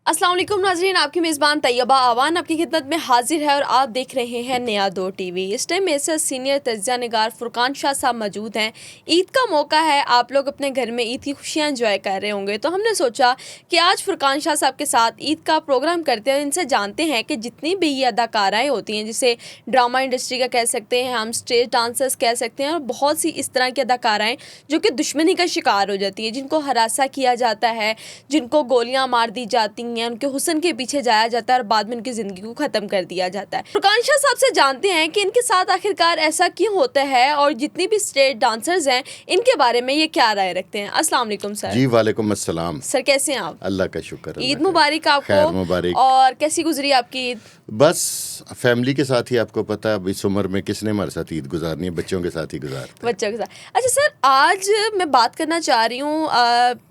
अस्सलाम वालेकुम नाज़रीन, आपकी मेज़बान तैयबा आवान आपकी खिदमत में हाजिर है और आप देख रहे हैं नया दौर टीवी। इस टाइम मेरे साथ सीनियर तज्ज़िया निगार फुरकान शाह साहब मौजूद हैं। ईद का मौका है, आप लोग अपने घर में ईद की खुशियाँ एंजॉय कर रहे होंगे, तो हमने सोचा कि आज फुरकान शाह साहब के साथ ईद का प्रोग्राम करते हैं, इनसे जानते हैं कि जितनी भी ये अदाकाराएँ होती हैं, जिसे ड्रामा इंडस्ट्री का कह सकते हैं, हम स्टेज डांसर्स कह सकते हैं, और बहुत सी इस तरह की अदाकाराएँ जो कि दुश्मनी का शिकार हो जाती हैं, जिनको हरासा किया जाता है, जिनको गोलियाँ मार दी जाती हैं, उनके हुस्न के पीछे जाया जाता है और बाद में उनकी ज़िंदगी को ख़त्म कर दिया जाता है। फुरकान शाह साहब से जानते हैं कि इनके साथ आखिरकार ऐसा क्यों होता है और जितनी भी स्टेज डांसर्स हैं इनके बारे में ये क्या राय रखते हैं। अस्सलाम वालेकुम सर। जी वालेकुम अस्सलाम। सर कैसे हैं आप? अल्लाह का शुक्र। ईद मुबारक आपको। खैर मुबारक। और कैसी गुजरी आपकी ईद? बस फैमिली के साथ ही, आपको पता है अब इस उम्र में किसने हमारे साथ ईद गुजारनी है, बच्चों के साथ ही गुजारते हैं। बच्चों के साथ। अच्छा सर, आज मैं बात करना चाह रही हूँ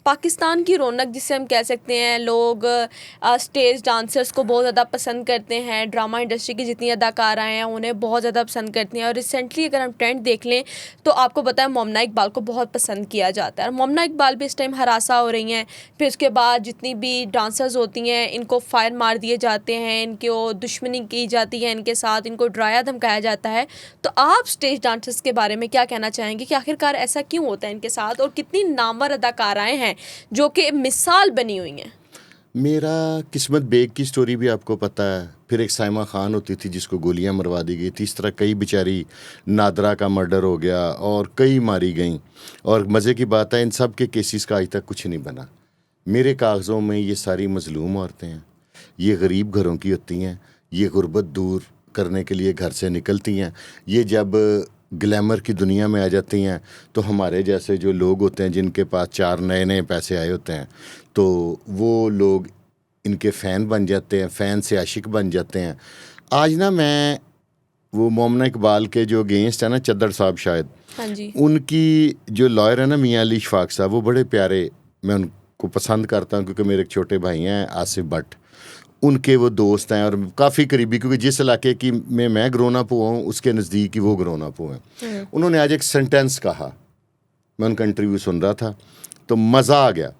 पाकिस्तान की रौनक जिसे हम कह सकते हैं। लोग स्टेज डांसर्स को बहुत ज़्यादा पसंद करते हैं, ड्रामा इंडस्ट्री की जितनी अदाकाराएँ हैं उन्हें बहुत ज़्यादा पसंद करती हैं, और रिसेंटली अगर हम ट्रेंड देख लें तो आपको पता है मोमना इकबाल को बहुत पसंद किया जाता है, और मोमना इकबाल भी इस टाइम हरासा हो रही हैं। फिर उसके बाद जितनी भी डांसर्स होती हैं इनको फायर मार दिए जाते हैं, इनको दुश्मनी की जाती है, इनके साथ इनको डराया धमकाया जाता है। तो आप स्टेज डांसर्स के बारे में क्या कहना चाहेंगे कि आखिरकार ऐसा क्यों होता है इनके साथ, और कितनी नामवर अदाकाराएँ हैं जो कि मिसाल बनी हुई हैं? मेरा किस्मत बेग की स्टोरी भी आपको पता है। फिर एक साइमा खान होती थी जिसको गोलियां मरवा दी गई थी। इस तरह कई बेचारी, नादरा का मर्डर हो गया और कई मारी गई। और मज़े की बात है इन सब के केसेस का आज तक कुछ नहीं बना। मेरे कागज़ों में ये सारी मज़लूम औरतें हैं, ये गरीब घरों की होती हैं, ये गुर्बत दूर करने के लिए घर से निकलती हैं। ये जब ग्लैमर की दुनिया में आ जाती हैं तो हमारे जैसे जो लोग होते हैं जिनके पास चार नए नए पैसे आए होते हैं, तो वो लोग इनके फ़ैन बन जाते हैं, फ़ैन से आशिक बन जाते हैं। आज ना मैं वो मोमना इकबाल के जो अगेंस्ट है ना, चद्दर साहब शायद, हाँ जी। उनकी जो लॉयर है ना मियाँ अली इशफाक साहब, वो बड़े प्यारे, मैं उनको पसंद करता हूँ क्योंकि मेरे एक छोटे भाई हैं आसिफ भट्ट, उनके वो दोस्त हैं और काफ़ी करीबी, क्योंकि जिस इलाके की में मैं ग्रोन अप हुआ हूँ उसके नज़दीक ही वो ग्रोन अप हुए हैं। उन्होंने आज एक सेंटेंस कहा, मैं उनका इंटरव्यू सुन रहा था तो मज़ा आ गया।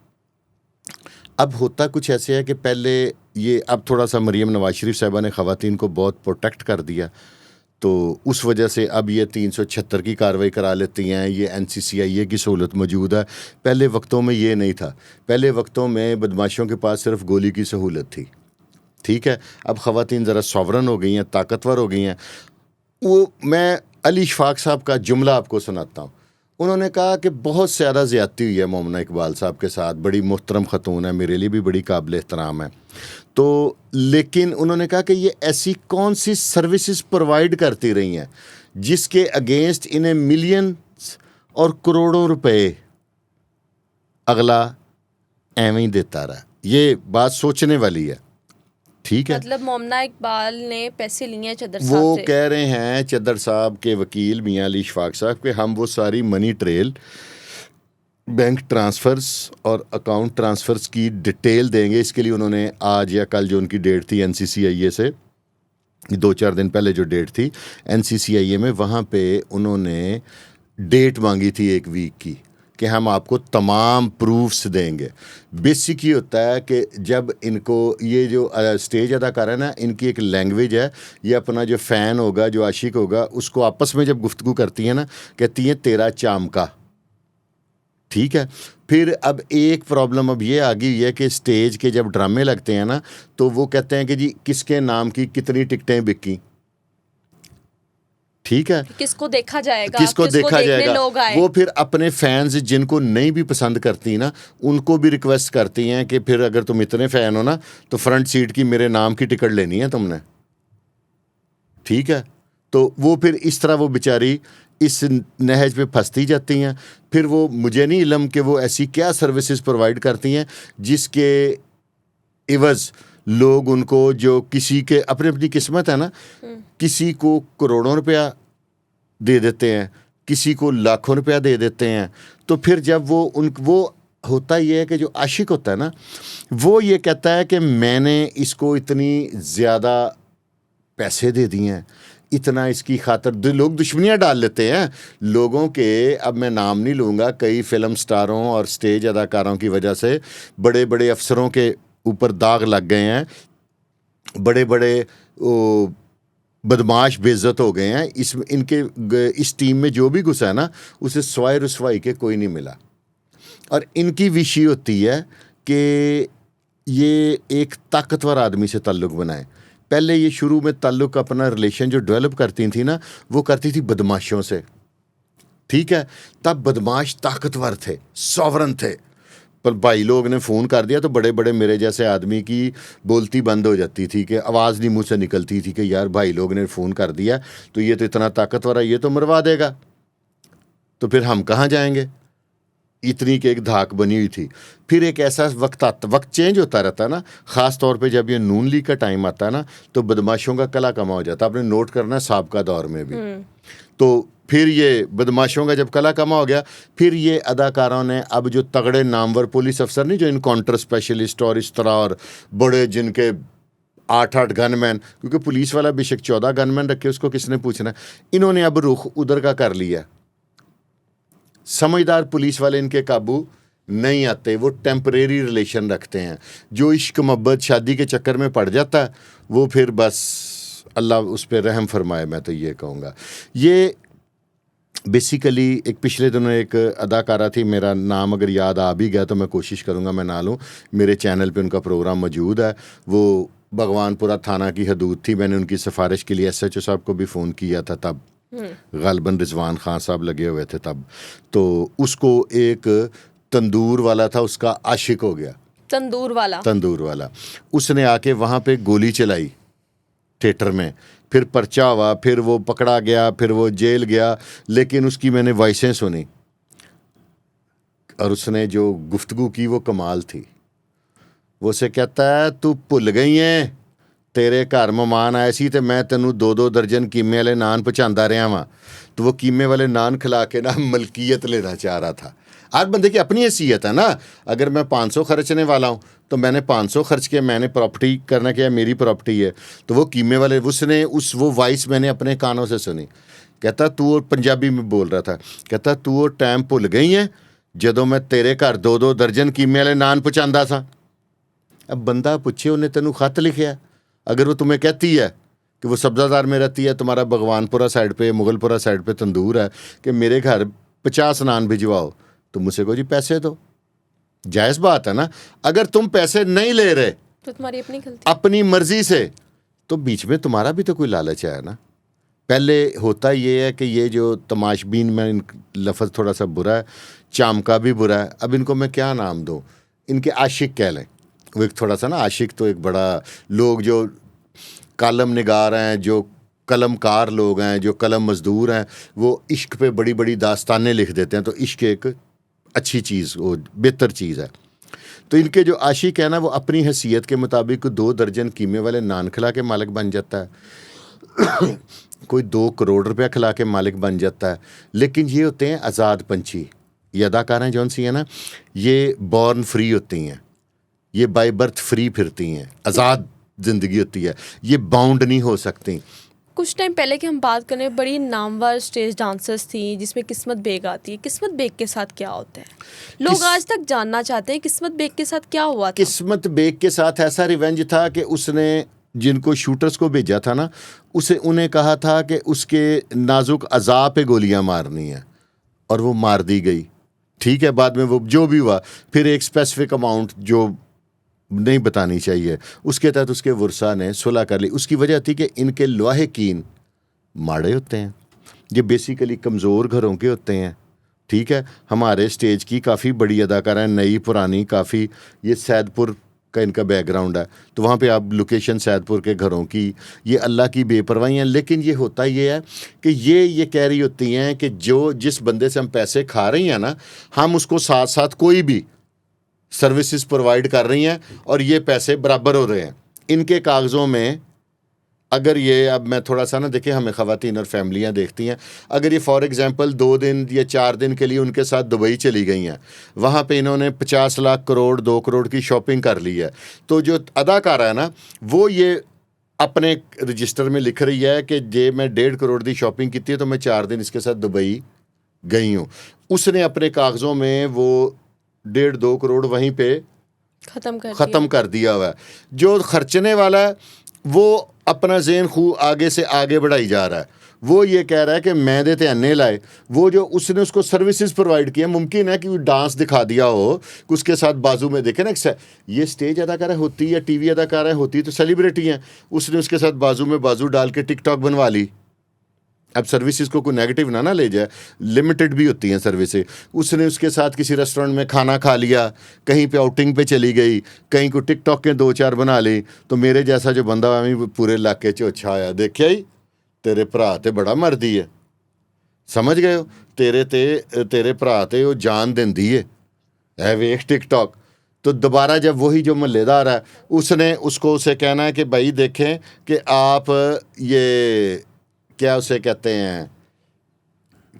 अब होता कुछ ऐसे है कि पहले ये, अब थोड़ा सा मरीम नवाज शरीफ साहबा ने ख़वातीन को बहुत प्रोटेक्ट कर दिया, तो उस वजह से अब ये 376 की कार्रवाई करा लेती हैं, ये NCCIA की सहूलत मौजूद है। पहले वक्तों में ये नहीं था। पहले वक्तों में बदमाशों के पास सिर्फ गोली की सहूलत थी। ठीक है, अब ख़वातीन ज़रा सॉवरन हो गई हैं, ताकतवर हो गई हैं। वो मैं अली इशफाक साहब का जुमला आपको सुनाता हूँ। उन्होंने कहा कि बहुत ज़्यादा ज़्यादती हुई है मोमना इकबाल साहब के साथ, बड़ी मोहतरम ख़तून है, मेरे लिए भी बड़ी काबिल एहतराम है। तो लेकिन उन्होंने कहा कि ये ऐसी कौन सी सर्विसेज प्रोवाइड करती रही हैं जिसके अगेंस्ट इन्हें मिलियंस और करोड़ों रुपए अगला एवं ही देता रहा। ये बात सोचने वाली है। ठीक है, मतलब मोमना इकबाल ने पैसे लिए हैं चद्दर साहब वो से। कह रहे हैं चद्दर साहब के वकील मियाँ अली इशफाक साहब के, हम वो सारी मनी ट्रेल, बैंक ट्रांसफ़र्स और अकाउंट ट्रांसफ़र्स की डिटेल देंगे। इसके लिए उन्होंने आज या कल, जो उनकी डेट थी NCCIA से 2-4 दिन पहले जो डेट थी NCCIA में, वहाँ पे उन्होंने डेट मांगी थी 1 वीक की कि हम आपको तमाम प्रूफ्स देंगे। बेसिक ये होता है कि जब इनको ये जो स्टेज अदाकार है ना, इनकी एक लैंग्वेज है, ये अपना जो फ़ैन होगा, जो आशिक होगा, उसको आपस में जब गुफ्तगू करती है ना, कहती हैं तेरा चामका। ठीक है, फिर अब एक प्रॉब्लम अब ये आ गई है कि स्टेज के जब ड्रामे लगते हैं ना, तो वो कहते हैं कि जी किसके नाम की कितनी टिकटें बिकी। ठीक है, किसको देखा जाएगा, किसको देखा देखने जाएगा। लोग आए। वो फिर अपने फैंस जिनको नहीं भी पसंद करती ना, उनको भी रिक्वेस्ट करती हैं कि फिर अगर तुम इतने फ़ैन हो ना तो फ्रंट सीट की मेरे नाम की टिकट लेनी है तुमने। ठीक है, तो वो फिर इस तरह वो बेचारी इस नहज पे फंसती जाती हैं। फिर वो, मुझे नहीं इल्म कि वो ऐसी क्या सर्विसेज प्रोवाइड करती हैं जिसके इवज़ लोग उनको, जो किसी के अपनी अपनी किस्मत है ना, किसी को करोड़ों रुपया दे देते हैं, किसी को लाखों रुपया दे देते हैं। तो फिर जब वो होता ये है कि जो आशिक होता है ना, वो ये कहता है कि मैंने इसको इतनी ज़्यादा पैसे दे दिए हैं, इतना इसकी खातर लोग दुश्मनियाँ डाल लेते हैं लोगों के। अब मैं नाम नहीं लूँगा, कई फिल्म स्टारों और स्टेज अदाकारों की वजह से बड़े बड़े अफसरों के ऊपर दाग लग गए हैं, बड़े बड़े बदमाश बेइज्जत हो गए हैं। इस टीम में जो भी घुसा है ना, उसे सवाए रुसवाई के कोई नहीं मिला। और इनकी विश ये होती है कि ये एक ताकतवर आदमी से ताल्लुक़ बनाए। पहले ये शुरू में ताल्लुक़ अपना रिलेशन जो डेवलप करती थी ना, वो करती थी बदमाशों से, ठीक है। तब बदमाश ताकतवर थे, सॉवरन थे। पर भाई लोग ने फ़ोन कर दिया तो बड़े बड़े मेरे जैसे आदमी की बोलती बंद हो जाती थी, कि आवाज़ नहीं मुँह से निकलती थी कि यार भाई लोग ने फ़ोन कर दिया तो ये तो इतना ताकतवर है, ये तो मरवा देगा, तो फिर हम कहाँ जाएंगे। इतनी की एक धाक बनी हुई थी। फिर एक ऐसा वक्त चेंज होता रहता है ना, ख़ास तौर पे जब ये नून लीग का टाइम आता है ना, तो बदमाशों का कला कमा हो जाता है। आपने नोट करना साबका दौर में भी। तो फिर ये बदमाशों का जब कला कमा हो गया, फिर ये अदाकारों ने अब जो तगड़े नामवर पुलिस अफसर नहीं, जो इनकाउंटर स्पेशलिस्ट और इस तरह, और बड़े जिनके 8-8 गनमैन, क्योंकि पुलिस वाला बेशक 14 गनमैन रखे, उसको किसने पूछना है, इन्होंने अब रुख उधर का कर लिया। समझदार पुलिस वाले इनके काबू नहीं आते, वो टेम्परेरी रिलेशन रखते हैं। जो इश्क मोहब्बत शादी के चक्कर में पड़ जाता है, वो फिर बस अल्लाह उस पर रहम फरमाए, मैं तो ये कहूँगा। ये बेसिकली एक पिछले दिनों एक अदाकारा थी, मेरा नाम अगर याद आ भी गया तो मैं कोशिश करूँगा मैं ना लूँ, मेरे चैनल पे उनका प्रोग्राम मौजूद है। वो भगवानपुरा थाना की हदूद थी, मैंने उनकी सिफारिश के लिए SHO साहब को भी फ़ोन किया था, तब गालबन रिजवान खान साहब लगे हुए थे तब। तो उसको एक तंदूर वाला था, उसका आशिक हो गया। तंदूर वाला उसने आके वहाँ पे गोली चलाई थिएटर में, फिर पर्चा हुआ, फिर वो पकड़ा गया, फिर वो जेल गया। लेकिन उसकी मैंने वॉइसें सुनी और उसने जो गुफ्तगू की वो कमाल थी। वो से कहता है, तू भुल गई है, तेरे घर मेहमान आए सी ते मैं तेनू 2-2 दर्जन कीमे वाले नान पहुँचाता रहा वां। तो वो कीमे वाले नान खिला के ना मलकियत लेना चाह रहा था। हर बंदे की अपनी हैसियत है ना। अगर मैं 500 खर्चने वाला हूँ तो मैंने 500 खर्च किया, मैंने प्रॉपर्टी करना क्या, मेरी प्रॉपर्टी है। तो वो कीमे वाले उसने वो वॉइस मैंने अपने कानों से सुनी। कहता तू, पंजाबी में बोल रहा था, कहता तू वो टाइम भुल गई है जदों मैं तेरे घर 2-2 दर्जन कीमे वाले नान पहुँचाता सा। अब बंदा पूछे, उन्हें तेनू खत लिखिया, अगर वो तुम्हें कहती है कि वो सब्ज़ादार में रहती है, तुम्हारा भगवानपुरा साइड पे, मुगलपुरा साइड पे तंदूर है, कि मेरे घर 50 नान भिजवाओ, तो मुझसे कहो जी पैसे दो। जायज़ बात है ना। अगर तुम पैसे नहीं ले रहे तो तुम्हारी अपनी गलती, अपनी मर्जी से, तो बीच में तुम्हारा भी तो कोई लालच है ना। पहले होता ये है कि ये जो तमाशबीन में लफ्ज़ थोड़ा सा बुरा है, चामका भी बुरा है, अब इनको मैं क्या नाम दूँ, इनके आशिक कह लें। वो एक थोड़ा सा ना, आशिक तो एक बड़ा, लोग जो कालम निगार हैं, जो कलमकार लोग हैं, जो कलम मजदूर हैं, वो इश्क पे बड़ी बड़ी दास्तानें लिख देते हैं। तो इश्क एक अच्छी चीज़, वो बेहतर चीज़ है। तो इनके जो आशिक है ना, वो अपनी हैसियत के मुताबिक 2 दर्जन कीमे वाले नान खिला के मालिक बन जाता है कोई 2 करोड़ रुपया खिला के मालिक बन जाता है। लेकिन ये होते हैं आज़ाद पंछी। ये अदाकारें जौन सी हैं ना, ये बॉर्न फ्री होती हैं, ये बाय बर्थ फ्री फिरती हैं, आज़ाद ज़िंदगी होती है, ये बाउंड नहीं हो सकती। कुछ टाइम पहले की हम बात करें, बड़ी नामवर स्टेज डांसर्स थी जिसमें किस्मत बेग आती है। किस्मत बेग के साथ क्या होता है, लोग आज तक जानना चाहते हैं, किस्मत बेग के साथ क्या हुआ था? किस्मत बेग के साथ ऐसा रिवेंज था कि उसने जिनको शूटर्स को भेजा था ना, उन्हें कहा था कि उसके नाजुक अज़ा पे गोलियां मारनी है, और वो मार दी गई। ठीक है, बाद में वो जो भी हुआ, फिर एक स्पेसिफिक अमाउंट जो नहीं बतानी चाहिए, उसके तहत उसके वर्सा ने सुलह कर ली। उसकी वजह थी कि इनके लाहिकीन माड़े होते हैं, ये बेसिकली कमज़ोर घरों के होते हैं। ठीक है, हमारे स्टेज की काफ़ी बड़ी अदाकारा है, नई पुरानी काफ़ी, ये सैदपुर का इनका बैकग्राउंड है, तो वहाँ पे आप लोकेशन सैदपुर के घरों की, ये अल्लाह की बेपरवाही हैं। लेकिन ये होता ये है कि ये कह रही होती हैं कि जिस बंदे से हम पैसे खा रही हैं ना, हम उसको साथ साथ कोई भी सर्विसेज प्रोवाइड कर रही हैं और ये पैसे बराबर हो रहे हैं। इनके कागज़ों में अगर ये, अब मैं थोड़ा सा ना, देखिए हमें ख़वातीन और फैमिलियाँ देखती हैं, अगर ये फॉर एग्ज़ाम्पल 2 दिन या 4 दिन के लिए उनके साथ दुबई चली गई हैं, वहाँ पे इन्होंने 50 लाख करोड़ 2 करोड़ की शॉपिंग कर ली है, तो जो अदाकारा है ना, वो ये अपने रजिस्टर में लिख रही है कि जे मैं 1.5 करोड़ की शॉपिंग की है, तो मैं 4 दिन इसके साथ दुबई गई हूँ। उसने अपने कागज़ों में वो 1.5-2 करोड़ वहीं पे ख़त्म कर दिया हुआ है। जो खर्चने वाला है वो अपना ज़हन खूब आगे से आगे बढ़ाई जा रहा है। वो ये कह रहा है कि मैं देते अन्ने लाए, वो जो उसने उसको सर्विसेज प्रोवाइड किया, मुमकिन है कि वो डांस दिखा दिया हो, उसके साथ बाजू में देखे ना, ये स्टेज अदाकारा होती है, टीवी अदाकारा होती तो सेलिब्रिटी हैं, उसने उसके साथ बाजू में बाजू डाल के टिकटॉक बनवा ली। अब सर्विसेज को कोई नेगेटिव ना ले जाए, लिमिटेड भी होती हैं सर्विसेज। उसने उसके साथ किसी रेस्टोरेंट में खाना खा लिया, कहीं पे आउटिंग पे चली गई, कहीं को टिकटॉक के 2-4 बना ली, तो मेरे जैसा जो बंदा है पूरे इलाके च अच्छा आया, देखिया ही तेरे भरा ते बड़ा मरदी है, समझ गए हो, तेरे भरा ते वो जान देंदी है, ऐ वेख टिकटॉक। तो दोबारा जब वही जो महल्लेदार है उसने उसे कहना है कि भाई देखें कि आप ये क्या उसे कहते हैं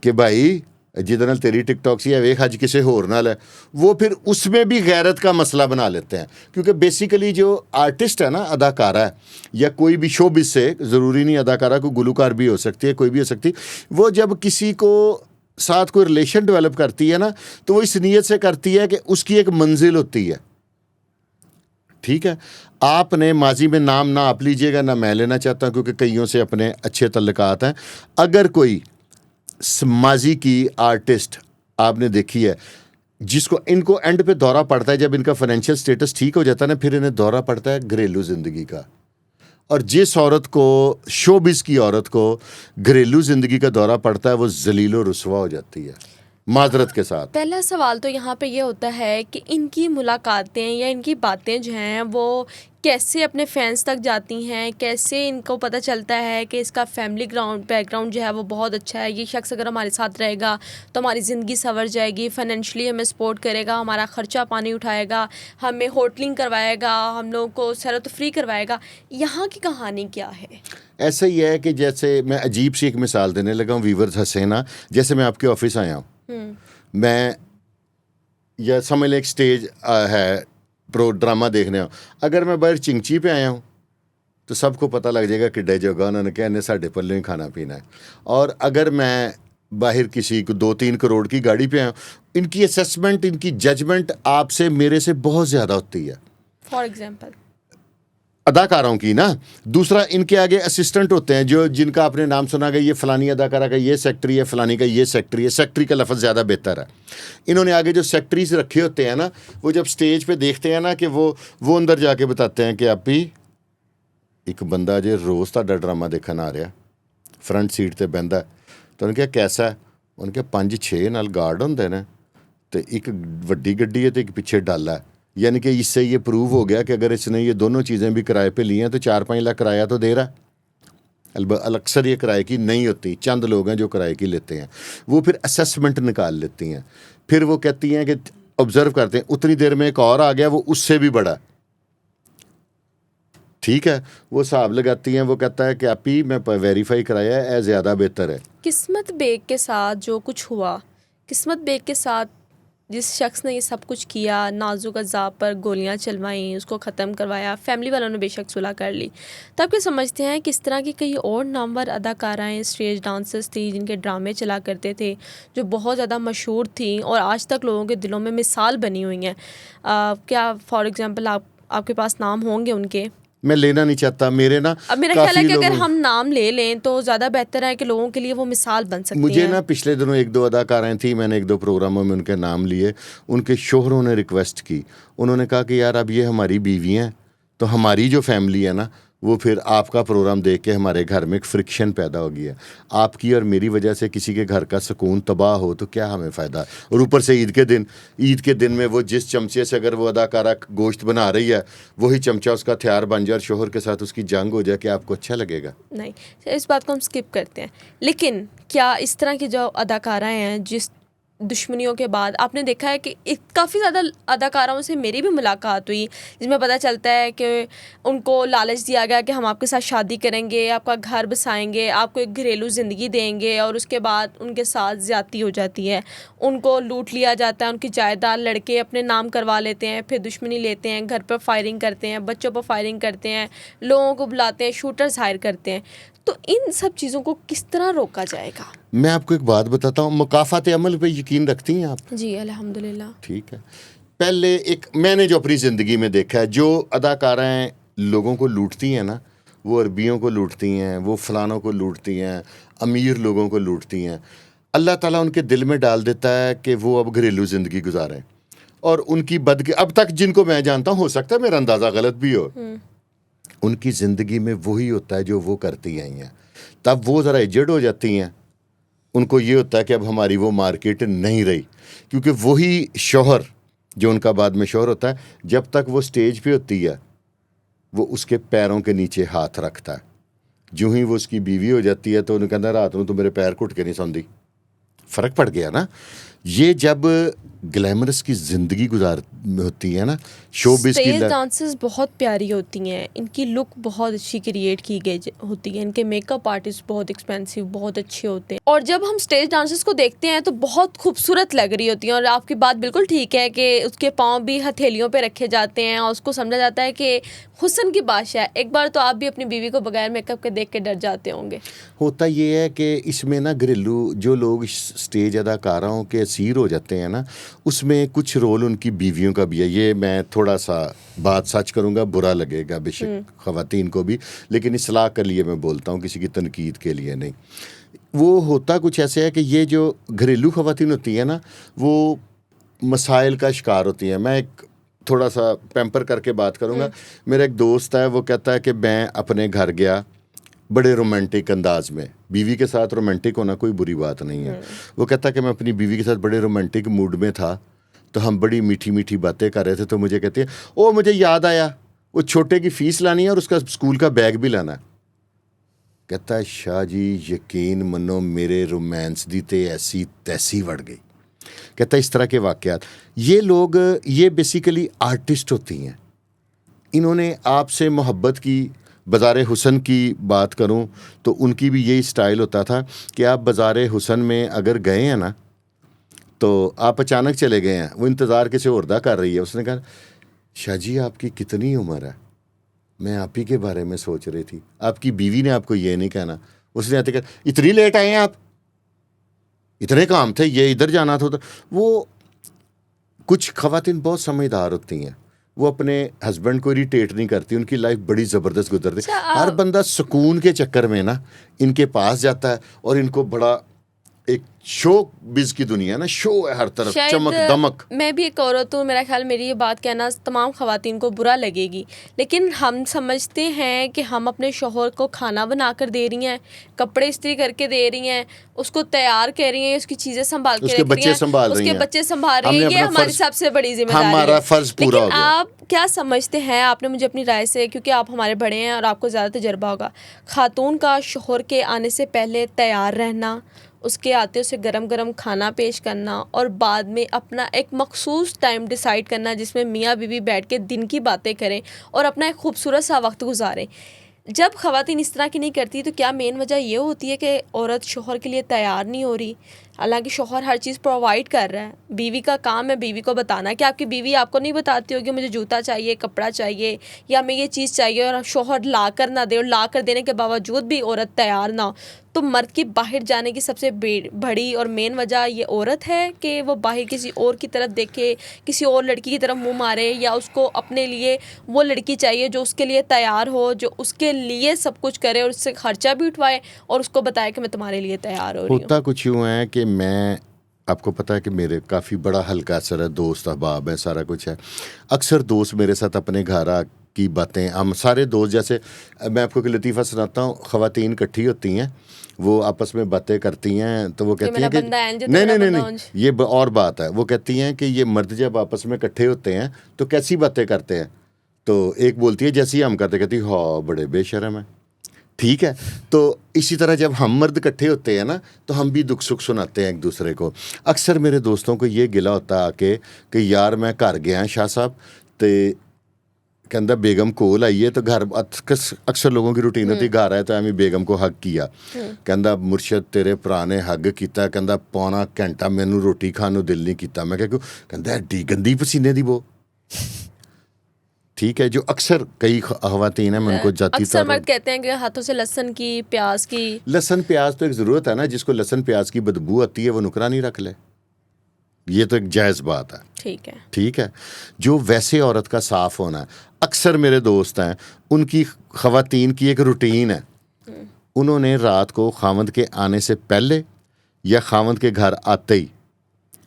कि भाई जिहदे नाल तेरी टिकटॉक सी है वेख अज किसी होर नाल है, वो फिर उसमें भी गैरत का मसला बना लेते हैं। क्योंकि बेसिकली जो आर्टिस्ट है ना, अदाकारा है या कोई भी शोबिज से, ज़रूरी नहीं अदाकारा, कोई गुलूकार भी हो सकती है, कोई भी हो सकती, वो जब किसी को साथ कोई रिलेशन डेवलप करती है ना, तो वो इस नीयत से करती है कि उसकी एक मंजिल होती है। ठीक है, आपने माजी में नाम ना आप लीजिएगा, ना मैं लेना चाहता, क्योंकि कईयों से अपने अच्छे तल्लुकात हैं। अगर कोई माजी की आर्टिस्ट आपने देखी है जिसको इनको एंड पे दौरा पड़ता है, जब इनका फाइनेंशियल स्टेटस ठीक हो जाता है ना, फिर इन्हें दौरा पड़ता है घरेलू ज़िंदगी का। और जिस औरत को, शोबिस की औरत को घरेलू ज़िंदगी का दौरा पड़ता है, वो जलीलो रुसवा हो जाती है, माजरत के साथ। पहला सवाल तो यहाँ पे ये होता है कि इनकी मुलाकातें या इनकी बातें जो हैं वो कैसे अपने फैंस तक जाती हैं, कैसे इनको पता चलता है कि इसका फैमिली बैकग्राउंड जो है वो बहुत अच्छा है, ये शख्स अगर हमारे साथ रहेगा तो हमारी ज़िंदगी संवर जाएगी, फाइनेंशियली हमें सपोर्ट करेगा, हमारा ख़र्चा पानी उठाएगा, हमें होटलिंग करवाएगा, हम लोगों को सैर तफरी करवाएगा। यहाँ की कहानी क्या है? ऐसा ही है कि जैसे मैं अजीब सी एक मिसाल देने लगा हूँ, व्यूवर्स हंसे ना, जैसे मैं आपके ऑफिस आया हूँ, मैं या समझ लें एक स्टेज है, प्रो ड्रामा देखने आओ, अगर मैं बाहर चिंची पे आया हूँ तो सबको पता लग जाएगा कि डे जगह उन्होंने क्या इन्हें साढ़े पल्ले ही खाना पीना है। और अगर मैं बाहर किसी को 2-3 करोड़ की गाड़ी पे आया हूँ, इनकी असेसमेंट, इनकी जजमेंट आपसे मेरे से बहुत ज़्यादा होती है, फॉर एग्जाम्पल अदाकारों की ना। दूसरा, इनके आगे असिस्टेंट होते हैं जो जिनका आपने नाम सुना गया, ये फ़लानी अदाकारा का ये सेक्रेटरी है, फ़लानी का ये सेक्रेटरी है, सेक्रेटरी का लफ्ज़ ज़्यादा बेहतर है। इन्होंने आगे जो सेक्रेटरीज रखे होते हैं ना, वो जब स्टेज पे देखते हैं ना कि वो अंदर जाके बताते हैं कि आप ही एक बंदा जे रोज़ तुहाडा ड्रामा देखन आ रहा, फ्रंट सीट ते बहिंदा, तो उन्होंने कहा कैसा है, उन्होंने कहा 5-6 नाल गार्ड होंदे ने, तो एक वड्डी गड्डी है तो एक पिछे डाला है। यानी कि इससे ये प्रूव हो गया कि अगर इसने ये दोनों चीज़ें भी किराए पे ली हैं तो 4-5 लाख किराया तो दे रहा है। अक्सर ये किराए की नहीं होती, चंद लोग हैं जो किराए की लेते हैं। वो फिर असेसमेंट निकाल लेती हैं, फिर वो कहती हैं कि ऑब्जर्व करते हैं, उतनी देर में एक और आ गया वो उससे भी बड़ा, ठीक है, वो हिसाब लगाती हैं, वो कहता है कि आप ही मैं वेरीफाई कराया है, ज़्यादा बेहतर है। किस्मत बेग के साथ जो कुछ हुआ, किस्मत बेग के साथ जिस शख्स ने ये सब कुछ किया, नाजुक अज़ाब पर गोलियां चलवाई, उसको ख़त्म करवाया, फैमिली वालों ने बेशक सुलह कर ली, तो आप क्या समझते हैं कि इस तरह की कई और नामवर अदाकाराएँ, स्टेज डांसर्स थी जिनके ड्रामे चला करते थे, जो बहुत ज़्यादा मशहूर थी और आज तक लोगों के दिलों में मिसाल बनी हुई हैं, क्या फॉर एग्ज़ाम्पल आपके पास नाम होंगे उनके? मैं लेना नहीं चाहता, मेरे ना अब मेरा ख्याल है कि अगर हम नाम ले लें तो ज़्यादा बेहतर है कि लोगों के लिए वो मिसाल बन सकती है। मुझे ना पिछले दिनों 1-2 अदाकाराएँ थी, मैंने 1-2 प्रोग्रामों में उनके नाम लिए, उनके शोहरों ने रिक्वेस्ट की, उन्होंने कहा कि यार अब ये हमारी बीवी हैं, तो हमारी जो फैमिली है ना, वो फिर आपका प्रोग्राम देख के हमारे घर में एक फ्रिक्शन पैदा हो गया है, आपकी और मेरी वजह से किसी के घर का सुकून तबाह हो तो क्या हमें फ़ायदा। और ऊपर से ईद के दिन में वो जिस चमचे से अगर वो अदाकारा गोश्त बना रही है, वही चमचा उसका हथियार बन जाए और शोहर के साथ उसकी जंग हो जाए, क्या आपको अच्छा लगेगा? नहीं, इस बात को हम स्किप करते हैं। लेकिन क्या इस तरह की जो अदाकाराएँ हैं, जिस दुश्मनियों के बाद आपने देखा है कि काफ़ी ज़्यादा अदाकाराओं से मेरी भी मुलाकात हुई, जिसमें पता चलता है कि उनको लालच दिया गया कि हम आपके साथ शादी करेंगे, आपका घर बसाएंगे, आपको एक घरेलू ज़िंदगी देंगे, और उसके बाद उनके साथ ज़्यादती हो जाती है, उनको लूट लिया जाता है, उनकी जायदाद लड़के अपने नाम करवा लेते हैं, फिर दुश्मनी लेते हैं, घर पर फायरिंग करते हैं, बच्चों पर फायरिंग करते हैं, लोगों को बुलाते हैं, शूटर्स हायर करते हैं। तो इन सब चीज़ों को किस तरह रोका जाएगा? मैं आपको एक बात बताता हूँ, मुकाफ़ात अमल पे यकीन रखती हैं आप? जी अल्हम्दुलिल्लाह। ठीक है, पहले एक मैंने जो अपनी ज़िंदगी में देखा है, जो अदाकाराएँ लोगों को लूटती हैं ना, वो अरबियों को लूटती हैं, वो फलानों को लूटती हैं, अमीर लोगों को लूटती हैं। अल्लाह ताला उनके दिल में डाल देता है कि वो अब घरेलू ज़िंदगी गुजारें, और उनकी अब तक जिनको मैं जानता हूँ, हो सकता है मेरा अंदाज़ा गलत भी हो, उनकी ज़िंदगी में वही होता है जो वो करती आई हैं। तब वो ज़रा एजड हो जाती हैं, उनको ये होता है कि अब हमारी वो मार्केट नहीं रही, क्योंकि वही शौहर जो उनका बाद में शौहर होता है, जब तक वो स्टेज पे होती है वो उसके पैरों के नीचे हाथ रखता है। जो ही वो उसकी बीवी हो जाती है तो उन्हें कहता है रात को तो मेरे पैर घुट के नहीं सौंदी। फ़र्क पड़ गया ना। ये जब ग्लैमरस की ज़िंदगी गुजार होती है ना, शोबिज़ की स्टेज डांसेस बहुत प्यारी होती हैं, इनकी लुक बहुत अच्छी क्रिएट की गई होती है, इनके मेकअप आर्टिस्ट बहुत एक्सपेंसिव, बहुत अच्छे होते हैं, और जब हम स्टेज डांसेस को देखते हैं तो बहुत खूबसूरत लग रही होती हैं। और आपकी बात बिल्कुल ठीक है कि उसके पाँव भी हथेलियों पे रखे जाते हैं और उसको समझा जाता है कि हुस्न की बादशाह है। एक बार तो आप भी अपनी बीवी को बगैर मेकअप के देख के डर जाते होंगे। होता ये है कि इसमें ना घरेलू जो लोग स्टेज अदाकाराओं के असीर हो जाते हैं ना, उसमें कुछ रोल उनकी बीवियों का भी है। ये मैं थोड़ा सा बात सच करूँगा, बुरा लगेगा बेशक ख़वातीन को भी, लेकिन इस्लाह के लिए मैं बोलता हूँ, किसी की तनकीद के लिए नहीं। वो होता कुछ ऐसे है कि ये जो घरेलू ख़वातीन होती है ना, वो मसाइल का शिकार होती हैं। मैं एक थोड़ा सा पैम्पर करके बात करूँगा। मेरा एक दोस्त है, वो कहता है कि मैं अपने घर गया बड़े रोमांटिक अंदाज में, बीवी के साथ रोमांटिक होना कोई बुरी बात नहीं है। वो कहता है कि मैं अपनी बीवी के साथ बड़े रोमांटिक मूड में था, तो हम बड़ी मीठी मीठी बातें कर रहे थे, तो मुझे कहती है ओ मुझे याद आया वो छोटे की फ़ीस लानी है और उसका स्कूल का बैग भी लाना है। कहता है शाह जी यकीन मनो मेरे रोमांस दी ते ऐसी तैसी बढ़ गई। कहता है इस तरह के वाक़यात, ये लोग ये बेसिकली आर्टिस्ट होती हैं। इन्होंने आपसे मोहब्बत की। बाज़ार हुसन की बात करूं तो उनकी भी यही स्टाइल होता था कि आप बाज़ार हुसन में अगर गए हैं ना, तो आप अचानक चले गए हैं, वो इंतज़ार किसी और दा कर रही है। उसने कहा शाह जी आपकी कितनी उम्र है, मैं आप ही के बारे में सोच रही थी। आपकी बीवी ने आपको ये नहीं कहना। उसने आते कहा इतनी लेट आए हैं आप, इतने काम थे, ये इधर जाना था। वो कुछ ख़वातीन बहुत समझदार होती हैं, वो अपने हस्बैंड को इरिटेट नहीं करती, उनकी लाइफ बड़ी ज़बरदस्त गुजरती। हर बंदा सुकून के चक्कर में ना इनके पास जाता है, और इनको बड़ा एक शो बिज की दुनिया ना, शो है हर तरफ, चमक दमक। मैं भी एक औरत हूँ, मेरा ख्याल मेरी ये बात कहना तमाम ख़वातीन को बुरा लगेगी, लेकिन हम समझते हैं कि हम अपने शौहर को खाना बना कर दे रही हैं, कपड़े इस्त्री करके दे रही हैं, उसको तैयार कर रही हैं, उसकी चीज़ें संभाल के उसके बच्चे संभाल रही हैं, उसके बच्चे संभाल रही हैं। ये हमारी सबसे बड़ी जिम्मेदारी है, हमारा फ़र्ज़ पूरा हो गया। आप क्या समझते हैं, आपने मुझे अपनी राय से, क्योंकि आप हमारे बड़े हैं और आपको ज़्यादा तजुर्बा होगा, खातून का शौहर के आने से पहले तैयार रहना, उसके आते उसे गरम गरम खाना पेश करना, और बाद में अपना एक मखसूस टाइम डिसाइड करना जिसमें मियाँ बीवी बैठ के दिन की बातें करें और अपना एक खूबसूरत सा वक्त गुजारें। जब ख़वातीन इस तरह की नहीं करती तो क्या मेन वजह ये होती है कि औरत शौहर के लिए तैयार नहीं हो रही? हालांकि शौहर हर चीज़ प्रोवाइड कर रहा है, बीवी का काम है बीवी को बताना। कि आपकी बीवी आपको नहीं बताती होगी मुझे जूता चाहिए, कपड़ा चाहिए, या हमें ये चीज़ चाहिए, और शौहर ला कर ना दे, और ला कर देने के बावजूद भी औरत तैयार ना हो, तो मर्द की बाहर जाने की सबसे बड़ी और मेन वजह ये औरत है कि वो बाहर किसी और की तरफ देखे, किसी और लड़की की तरफ मुंह मारे, या उसको अपने लिए वो लड़की चाहिए जो उसके लिए तैयार हो, जो उसके लिए सब कुछ करे और उससे खर्चा भी उठवाए और उसको बताए कि मैं तुम्हारे लिए तैयार हो रही हूँ। होता कुछ यूँ है कि मैं, आपको पता है कि मेरे काफ़ी बड़ा हल्का असर है, दोस्त अहबाब है, सारा कुछ है। अक्सर दोस्त मेरे साथ अपने घर की बातें, हम सारे दोस्त, जैसे मैं आपको एक लतीफ़ा सुनाता हूँ, ख़वातीन इकट्ठी होती हैं, वो आपस में बातें करती हैं, तो वो कहती हैं कि नहीं, ये और बात है। वो कहती हैं कि ये मर्द जब आपस में इकट्ठे होते हैं तो कैसी बातें करते हैं, तो एक बोलती है जैसी हम करते, कहती हाँ बड़े बेशर्म है। ठीक है, तो इसी तरह जब हम मर्द इकट्ठे होते हैं ना, तो हम भी दुख सुख सुनाते हैं एक दूसरे को। अक्सर मेरे दोस्तों को ये गिला होता आके कि यार मैं घर गया शाह साहब, तो कहता बेगम कोल आई है, तो घर अक्सर लोगों की रूटीन होती, घर आए तो एवं बेगम को हग किया। कहता मुर्शद तेरे भरा ने हग किया, कहता पौना घंटा मैनू रोटी खाने को दिल नहीं किया। मैं क्या, कहता एडी गंदी पसीने दी वो। ठीक है, जो अक्सर कई ख़वातीन हैं, मैं उनको जाती अक्सर मर्द कहते हैं कि हाथों से लहसुन की, प्याज की, लहसुन प्याज तो एक ज़रूरत है ना, जिसको लहसुन प्याज की बदबू आती है वो नुकरानी रख ले। ये तो एक जायज़ बात है, ठीक है। ठीक है। जो वैसे औरत का साफ होना है, अक्सर मेरे दोस्त हैं, उनकी ख़वातीन की एक रूटीन है, उन्होंने रात को खामद के आने से पहले या खामद के घर आते ही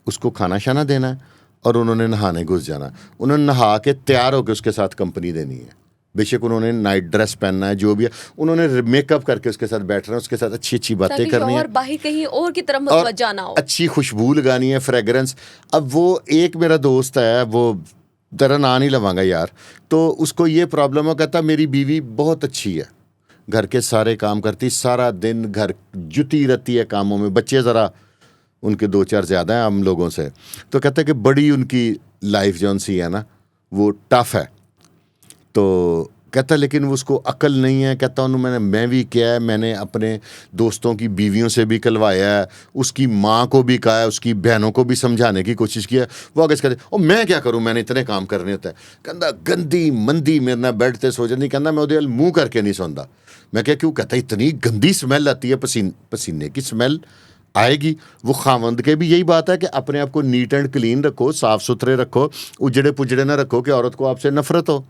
उसको खाना शाना देना है और उन्होंने नहाने घुस जाना है। उन्होंने नहा के तैयार होकर उसके साथ कंपनी देनी है, बेशक उन्होंने नाइट ड्रेस पहनना है, जो भी है, उन्होंने मेकअप करके उसके साथ बैठना है, उसके साथ अच्छी अच्छी बातें ताकि करनी है और बाहर कहीं और की तरफ और मुतवज्जा ना हो। अच्छी खुशबू लगानी है, फ्रेगरेंस। अब वो एक मेरा दोस्त है, वो तेरा ना नहीं लवांगा यार, तो उसको ये प्रॉब्लम है, कहता मेरी बीवी बहुत अच्छी है, घर के सारे काम करती, सारा दिन घर जुटी रहती है कामों में, बच्चे ज़रा उनके 2-4 ज़्यादा हैं हम लोगों से, तो कहते हैं कि बड़ी उनकी लाइफ जौन सी है ना वो टफ़ है। तो कहता लेकिन वो उसको अकल नहीं है, कहता उन्होंने मैं भी किया है, मैंने अपने दोस्तों की बीवियों से भी कलवाया है, उसकी माँ को भी कहा है, उसकी बहनों को भी समझाने की कोशिश की है, वो आगे कहते ओ मैं क्या करूँ, मैंने इतने काम करने होते हैं। कहता गंदी मंदी मेरे ना बेड ते सो जाती, कहता मैं उधर मुँह करके नहीं सौंदा। मैं क्या क्यों, कहता इतनी गंदी स्मेल आती है, पसीने की स्मेल आएगी। वो खावंद के भी यही बात है कि अपने आप को नीट एंड क्लीन रखो, साफ़ सुथरे रखो, उजड़े पुजड़े ना रखो कि औरत को आपसे नफरत हो।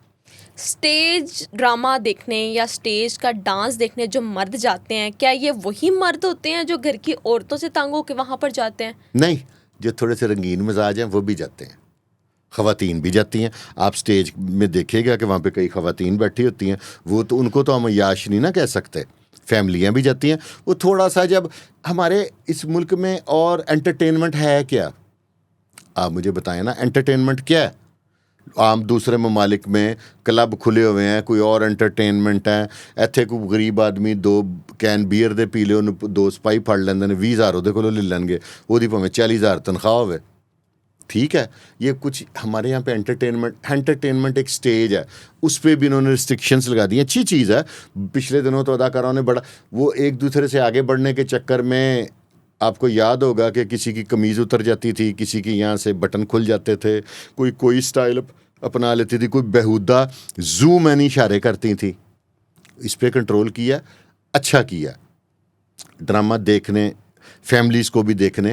स्टेज ड्रामा देखने या स्टेज का डांस देखने जो मर्द जाते हैं, क्या ये वही मर्द होते हैं जो घर की औरतों से तंग होकर वहाँ पर जाते हैं? नहीं, जो थोड़े से रंगीन मिजाज हैं वो भी जाते हैं, ख़वातीन भी जाती हैं। आप स्टेज में देखिएगा कि वहाँ पे कई ख़वातीन बैठी होती हैं, वो तो उनको तो हम याश नहीं ना कह सकते, फैमिलियाँ भी जाती हैं। वो थोड़ा सा, जब हमारे इस मुल्क में और एंटरटेनमेंट है क्या, आप मुझे बताएं ना, एंटरटेनमेंट क्या है? आम दूसरे ममालिक में क्लब खुले हुए हैं, कोई और एंटरटेनमेंट है, ਇੱਥੇ कोई गरीब आदमी 2 कैन बीयर ਦੇ ਪੀ ਲਿਓ, 2 ਸਪਾਈ ਫੜ ਲੈਂਦੇ ਨੇ, 20,000 ਉਹਦੇ ਕੋਲੋਂ ਲੈ ਲੈਣਗੇ, ਉਹਦੀ ਭਾਵੇਂ 40,000 ਤਨਖਾਹ ਹੋਵੇ, ठीक है। ये कुछ हमारे यहाँ पे एंटरटेनमेंट एक स्टेज है, उस पर भी इन्होंने रिस्ट्रिक्शंस लगा दी हैं। अच्छी चीज़ है, पिछले दिनों तो अदाकारों ने बड़ा वो एक दूसरे से आगे बढ़ने के चक्कर में, आपको याद होगा कि किसी की कमीज़ उतर जाती थी, किसी की यहाँ से बटन खुल जाते थे, कोई स्टाइल अपना लेती थी, कोई बेहुदा जूम मैनी इशारे करती थी। इस पर कंट्रोल किया, अच्छा किया। ड्रामा देखने फैमिलीज को भी देखने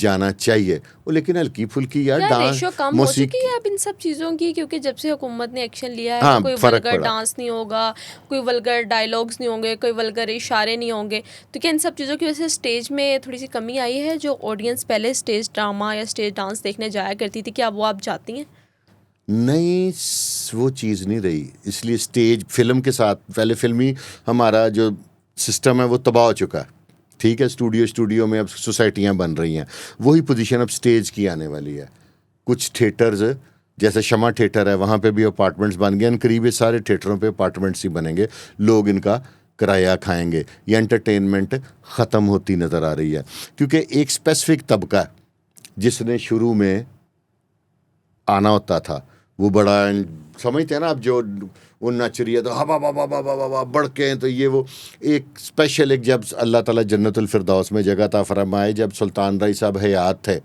जाना चाहिए, वो लेकिन हल्की फुल्की यार डांस रेशो कम हो चुकी है अब इन सब चीज़ों की, क्योंकि जब से हुकूमत ने एक्शन लिया है, हाँ, कोई फर्क वल्गर पड़ा। डांस नहीं होगा, कोई वल्गर डायलॉग्स नहीं होंगे, कोई वल्गर इशारे नहीं होंगे, तो क्या इन सब चीज़ों की वजह से स्टेज में थोड़ी सी कमी आई है? जो ऑडियंस पहले स्टेज ड्रामा या स्टेज डांस देखने जाया करती थी, क्या वो आप जाती हैं? नहीं, वो चीज़ नहीं रही, इसलिए स्टेज फिल्म के साथ पहले फिल्मी हमारा जो सिस्टम है वो तबाह हो चुका है, ठीक है। स्टूडियो में अब सोसाइटियाँ बन रही हैं, वही पोजीशन अब स्टेज की आने वाली है। कुछ थिएटर्स जैसे शमा थिएटर है, वहाँ पे भी अपार्टमेंट्स बन गए, करीब ये सारे थिएटरों पे अपार्टमेंट्स ही बनेंगे, लोग इनका किराया खाएंगे। ये एंटरटेनमेंट ख़त्म होती नज़र आ रही है, क्योंकि एक स्पेसिफिक तबका जिसने शुरू में आना होता था, वो बड़ा समझते हैं ना, अब जो वो नच रही है तो हवा हवा बढ़ के हैं, तो ये वो एक स्पेशल, एक जब अल्लाह ताला जन्नतुल फिरदौस में जगह ता फरमाए, जब सुल्तान राय साहब हयात थे,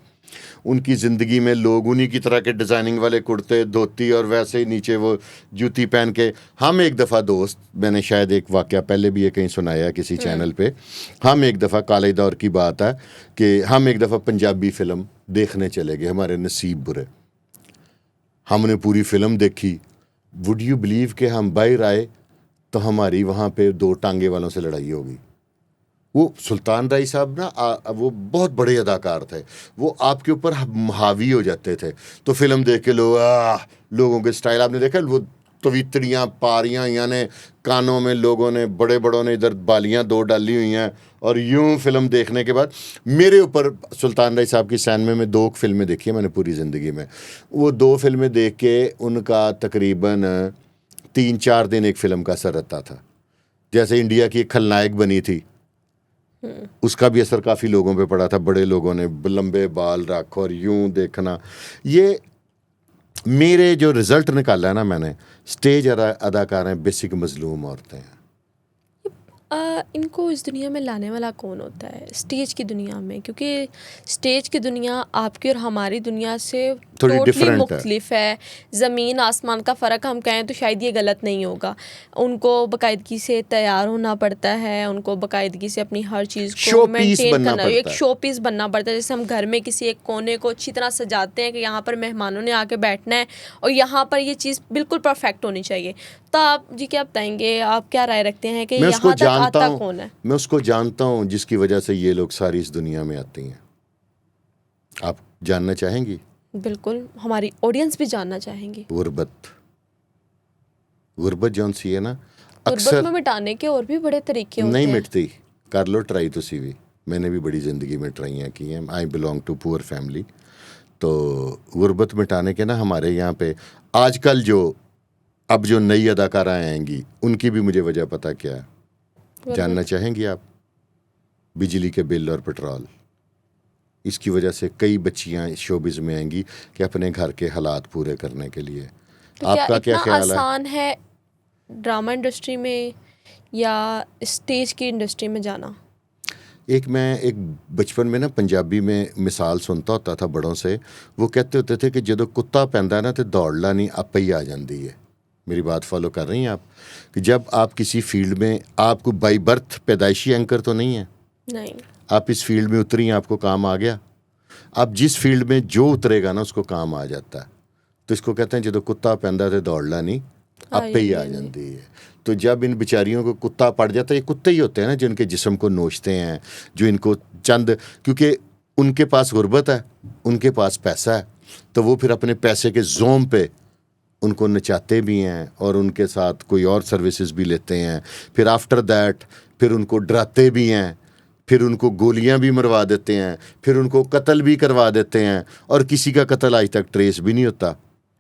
उनकी ज़िंदगी में लोग उन्हीं की तरह के डिज़ाइनिंग वाले कुर्ते धोती और वैसे ही नीचे वो जूती पहन के। हम एक दफ़ा दोस्त, मैंने शायद एक वाक़या पहले भी ये कहीं सुनाया किसी चैनल पे, हम एक दफ़ा काले दौर की बात है कि हम एक दफ़ा पंजाबी फ़िल्म देखने चले गए, हमारे नसीब बुरे, हमने पूरी फिल्म देखी। वुड यू बिलीव कि हम बाहर आए तो हमारी वहाँ पे 2 टांगे वालों से लड़ाई हो गई। वो सुल्तान राय साहब ना वो बहुत बड़े अदाकार थे, वो आपके ऊपर हावी हो जाते थे, तो फिल्म देख के लोगों के स्टाइल आपने देखा, वो तवीतड़ियाँ पारियाँ, यानी कानों में लोगों ने बड़े बड़ों ने इधर बालियाँ 2 डाली हुई हैं, और यूं फिल्म देखने के बाद मेरे ऊपर, सुल्तान राय साहब की सैन में 2 फिल्में देखी हैं मैंने पूरी ज़िंदगी में, वो 2 फिल्में देख के उनका तकरीबन 3-4 दिन एक फ़िल्म का असर रहता था। जैसे इंडिया की एक खलनायक बनी थी, उसका भी असर काफ़ी लोगों पे पड़ा था, बड़े लोगों ने लंबे बाल रख और यूं देखना। ये मेरे जो रिज़ल्ट निकाला है ना मैंने, स्टेज अदाकार हैं बेसिक मजलूम औरतें हैं। इनको इस दुनिया में लाने वाला कौन होता है स्टेज की दुनिया में, क्योंकि स्टेज की दुनिया आपकी और हमारी दुनिया से थोड़ी टोटली different है। मुख्तलिफ है। ज़मीन आसमान का फ़र्क हम कहें तो शायद ये गलत नहीं होगा। उनको बाकायदगी से तैयार होना पड़ता है, उनको बाकायदगी से अपनी हर चीज़ को Show piece मेंटेन बनना करना, एक पड़ता है। शो पीस बनना पड़ता है। जैसे हम घर में किसी एक कोने को अच्छी तरह सजाते हैं कि यहाँ पर मेहमानों ने आके बैठना है और यहाँ पर ये चीज़ बिल्कुल परफेक्ट होनी चाहिए। तो आप जी क्या बताएंगे, आप क्या राय रखते हैं कि मैं उसको यहाँ तक जानता आता हूँ, कौन है? मैं उसको जानता हूँ जिसकी वजह से ये लोग सारी इस दुनिया में आती हैं। आप जानना चाहेंगी? बिल्कुल, हमारी ऑडियंस भी जानना चाहेंगी। गुर्बत। गुर्बत जौन सी है ना, गुर्बत अक्सर में मिटाने के और भी बड़े तरीके होते नहीं हैं। मिटती। कर लो ट्राई तुसी भी, मैंने भी बड़ी ज़िंदगी में ट्राइयाँ की हैं। I belong to poor family. तो गुर्बत मिटाने के ना हमारे यहाँ पे आजकल अब जो नई अदाकाराएँ आएंगी उनकी भी मुझे वजह पता क्या है। जानना चाहेंगी आप? बिजली के बिल और पेट्रोल। इसकी वजह से कई बच्चियां शोबिज़ में आएंगी कि अपने घर के हालात पूरे करने के लिए। तो आपका क्या इतना ख्याल है? आसान है ड्रामा इंडस्ट्री में या स्टेज की इंडस्ट्री में जाना? एक बचपन में ना पंजाबी में मिसाल सुनता होता था बड़ों से। वो कहते होते थे कि जदों कुत्ता पैंदा ना तो दौड़ला नहीं आपे ही आ जाती है। मेरी बात फॉलो कर रही हैं आप? कि जब आप किसी फील्ड में, आपको बाई बर्थ पैदाइशी एंकर तो नहीं है, नहीं। आप इस फील्ड में उतरी, आपको काम आ गया। आप जिस फील्ड में जो उतरेगा ना उसको काम आ जाता है। तो इसको कहते हैं जदों कुत्ता पैंदा तो दौड़ला नहीं आपे ही आ जाती है। तो जब इन बेचारियों को कुत्ता पड़ जाता है, ये कुत्ते ही होते हैं ना जिनके जिस्म को नोचते हैं, जो इनको चंद, क्योंकि उनके पास गुर्बत है, उनके पास पैसा है, तो वो फिर अपने पैसे के जोम पे उनको नचाते भी हैं और उनके साथ कोई और सर्विसेज भी लेते हैं। फिर आफ्टर दैट फिर उनको डराते भी हैं, फिर उनको गोलियां भी मरवा देते हैं, फिर उनको कत्ल भी करवा देते हैं और किसी का कत्ल आज तक ट्रेस भी नहीं होता।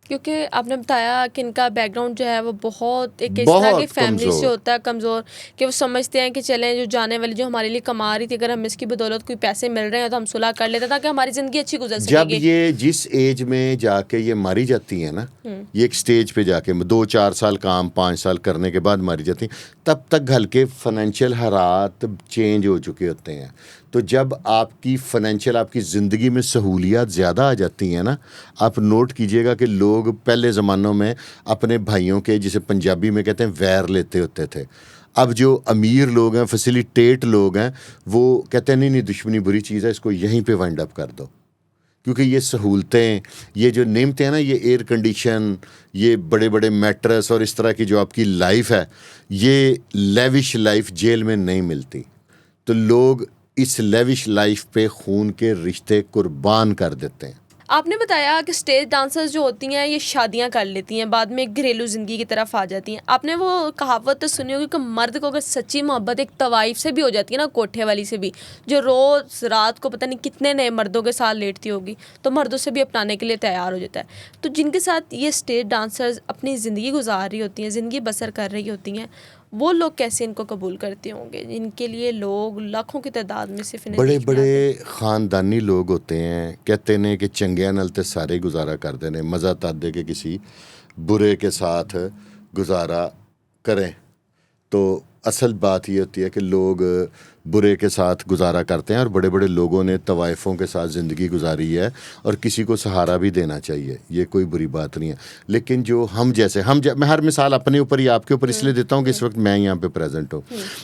क्योंकि आपने बताया कि इनका बैकग्राउंड जो है वो बहुत एक इस तरह की बहुत फैमिली से कमज़ोर। होता है, कमज़ोर, कि वो समझते हैं कि चलें जो जाने वाली जो हमारे लिए कमा रही थी, अगर हम इसकी बदौलत कोई पैसे मिल रहे हैं तो हम सुलह कर लेते हैं ताकि हमारी ज़िंदगी अच्छी गुजर जब सकेगी। ये जिस एज में जाके ये मारी जाती है ना, ये एक स्टेज पे जाके 2-4 साल काम 5 साल करने के बाद मारी जाती हैं, तब तक घर के फाइनेंशियल हालात चेंज हो चुके होते हैं। तो जब आपकी फाइनेंशियल, आपकी ज़िंदगी में सहूलियात ज़्यादा आ जाती हैं ना, आप नोट कीजिएगा कि लोग पहले ज़मानों में अपने भाइयों के, जिसे पंजाबी में कहते हैं, वैर लेते होते थे। अब जो अमीर लोग हैं, फैसिलिटेट लोग हैं, वो कहते हैं नहीं नहीं दुश्मनी बुरी चीज़ है, इसको यहीं पे वाइंड अप कर दो। क्योंकि ये सहूलतें, ये जो नेमतें हैं ना, ये एयर कंडीशन, ये बड़े बड़े मैट्रेस और इस तरह की जो आपकी लाइफ है, ये लेविश लाइफ जेल में नहीं मिलती। तो लोग इस लेविश लाइफ पे खून के रिश्ते कुर्बान कर देते हैं। आपने बताया कि स्टेज डांसर्स जो होती हैं ये शादियां कर लेती हैं, बाद में घरेलू ज़िंदगी की तरफ आ जाती हैं। आपने वो कहावत तो सुनी होगी कि मर्द को अगर सच्ची मोहब्बत एक तवाइफ से भी हो जाती है ना, कोठे वाली से भी, जो रोज़ रात को पता नहीं कितने नए मर्दों के साथ लेटती होगी, तो मर्दों से भी अपनाने के लिए तैयार हो जाता है। तो जिनके साथ ये स्टेज डांसर्स अपनी ज़िंदगी गुजार रही होती हैं, ज़िंदगी बसर कर रही होती हैं, वो लोग कैसे इनको कबूल करते होंगे जिनके लिए लोग लाखों की तादाद में सिर्फ इन्हें बड़े देखने आते हैं? बड़े ख़ानदानी लोग होते हैं, कहते ने कि चंगिया नल ते सारे गुजारा करते ने, मज़ा तादे के किसी बुरे के साथ गुजारा करें। तो असल बात ये होती है कि लोग बुरे के साथ गुजारा करते हैं और बड़े बड़े लोगों ने तवाइफ़ों के साथ ज़िंदगी गुजारी है और किसी को सहारा भी देना चाहिए, ये कोई बुरी बात नहीं है। लेकिन जो हम जैसे मैं हर मिसाल अपने ऊपर या आपके ऊपर इसलिए देता हूँ कि इस वक्त मैं यहाँ पे प्रेजेंट हूँ।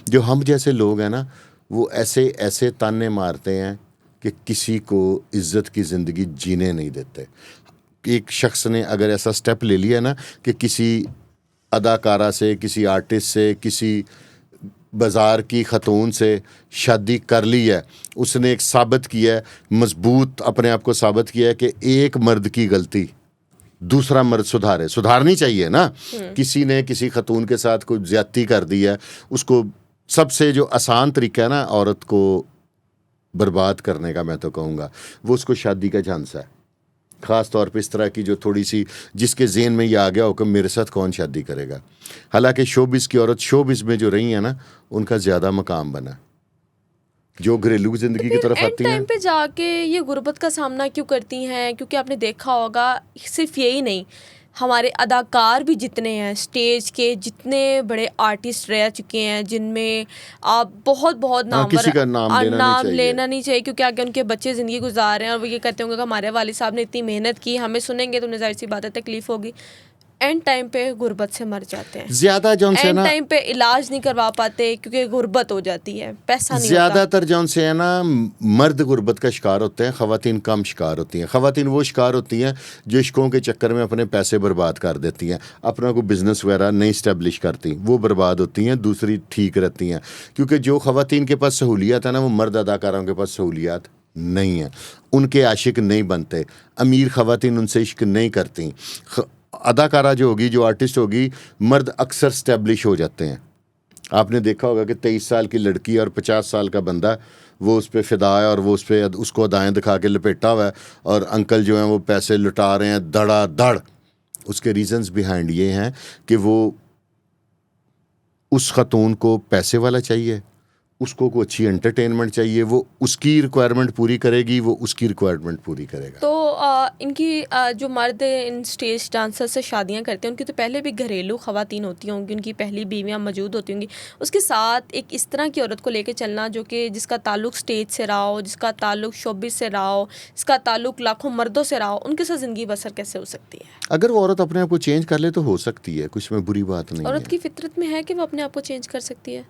जो हम जैसे लोग हैं ना, वो ऐसे ऐसे ताने मारते हैं कि किसी को इज़्ज़त की ज़िंदगी जीने नहीं देते। एक शख्स ने अगर ऐसा स्टेप ले लिया ना कि किसी अदाकारा से, किसी आर्टिस्ट से, किसी बाज़ार की ख़तून से शादी कर ली है, उसने एक साबित किया है, मजबूत अपने आप को साबित किया है कि एक मर्द की गलती दूसरा मर्द सुधारनी चाहिए ना। किसी ने किसी खतून के साथ कोई ज्यादती कर दी है, उसको सबसे जो आसान तरीका है ना औरत को बर्बाद करने का, मैं तो कहूँगा वो उसको शादी का झांसा है। ख़ास तौर पे इस तरह की जो थोड़ी सी, जिसके ज़हन में ये आ गया हो कि मेरे साथ कौन शादी करेगा। हालांकि शोबिज़ की औरत शोबिज़ में जो रही है ना, उनका ज़्यादा मकाम बना। जो घरेलू ज़िंदगी की तरफ आती हैं, टाइम पे जाके ये गुर्बत का सामना क्यों करती हैं? क्योंकि आपने देखा होगा सिर्फ यही नहीं, हमारे अदाकार भी जितने हैं, स्टेज के जितने बड़े आर्टिस्ट रह चुके हैं, जिनमें आप बहुत बहुत हाँ, किसी का नाम लेना नहीं नाम चाहिए। लेना नहीं चाहिए, क्योंकि आगे उनके बच्चे ज़िंदगी गुजार रहे हैं और वो ये कहते होंगे कि हमारे वालिद साहब ने इतनी मेहनत की, हमें सुनेंगे तो उन्हें जाहिर सी बात है तकलीफ़ होगी। एंड टाइम पे गुर्बत से मर जाते हैं, ज्यादा जौन से एंड ना टाइम पे इलाज नहीं करवा पाते क्योंकि गुर्बत हो जाती है, पैसा नहीं होता। ज्यादातर जौन से है ना मर्द गुर्बत का शिकार होते हैं, खवातीन कम शिकार होती हैं। खवातीन वो शिकार होती हैं जो इश्कों के चक्कर में अपने पैसे बर्बाद कर देती हैं, अपना कोई बिजनेस वगैरह नहीं इस्टेब्लिश करती, वो बर्बाद होती हैं, दूसरी ठीक रहती हैं। क्योंकि जो खवातीन के पास सहूलियत है ना, वो मर्द अदाकारों के पास सहूलियत नहीं है, उनके आशिक नहीं बनते, अमीर खवातीन उनसे इश्क नहीं करती। अदाकारा जो होगी, जो आर्टिस्ट होगी, मर्द अक्सर स्टैब्लिश हो जाते हैं। आपने देखा होगा कि 23 साल की लड़की और 50 साल का बंदा, वो उस पर फिदा है और वो उस पर उसको अदाएँ दिखा के लपेटा हुआ है, और अंकल जो हैं वो पैसे लुटा रहे हैं धड़ाधड़। उसके रीजंस बिहाइंड ये हैं कि वो उस खतून को पैसे वाला चाहिए, उसको कोई अच्छी एंटरटेनमेंट चाहिए, वो उसकी रिक्वायरमेंट पूरी करेगी, वो उसकी रिक्वायरमेंट पूरी करेगा। तो इनकी जो मर्द इन स्टेज डांसर से शादियां करते हैं, उनकी तो पहले भी घरेलू ख़वातीन होती होंगी, उनकी पहली बीवियां मौजूद होती होंगी। उसके साथ एक इस तरह की औरत को लेकर चलना जो कि जिसका ताल्लुक स्टेज से रहा हो, जिसका ताल्लुक शोबिस से रहा हो, जिसका ताल्लुक लाखों मर्दों से रहा हो, उनके साथ ज़िंदगी बसर कैसे हो सकती है? अगर वो औरत अपने आप को चेंज कर ले तो हो सकती है, कुछ में बुरी बात नहीं औरत है। की फितरत में है कि वो अपने आप को चेंज कर सकती है।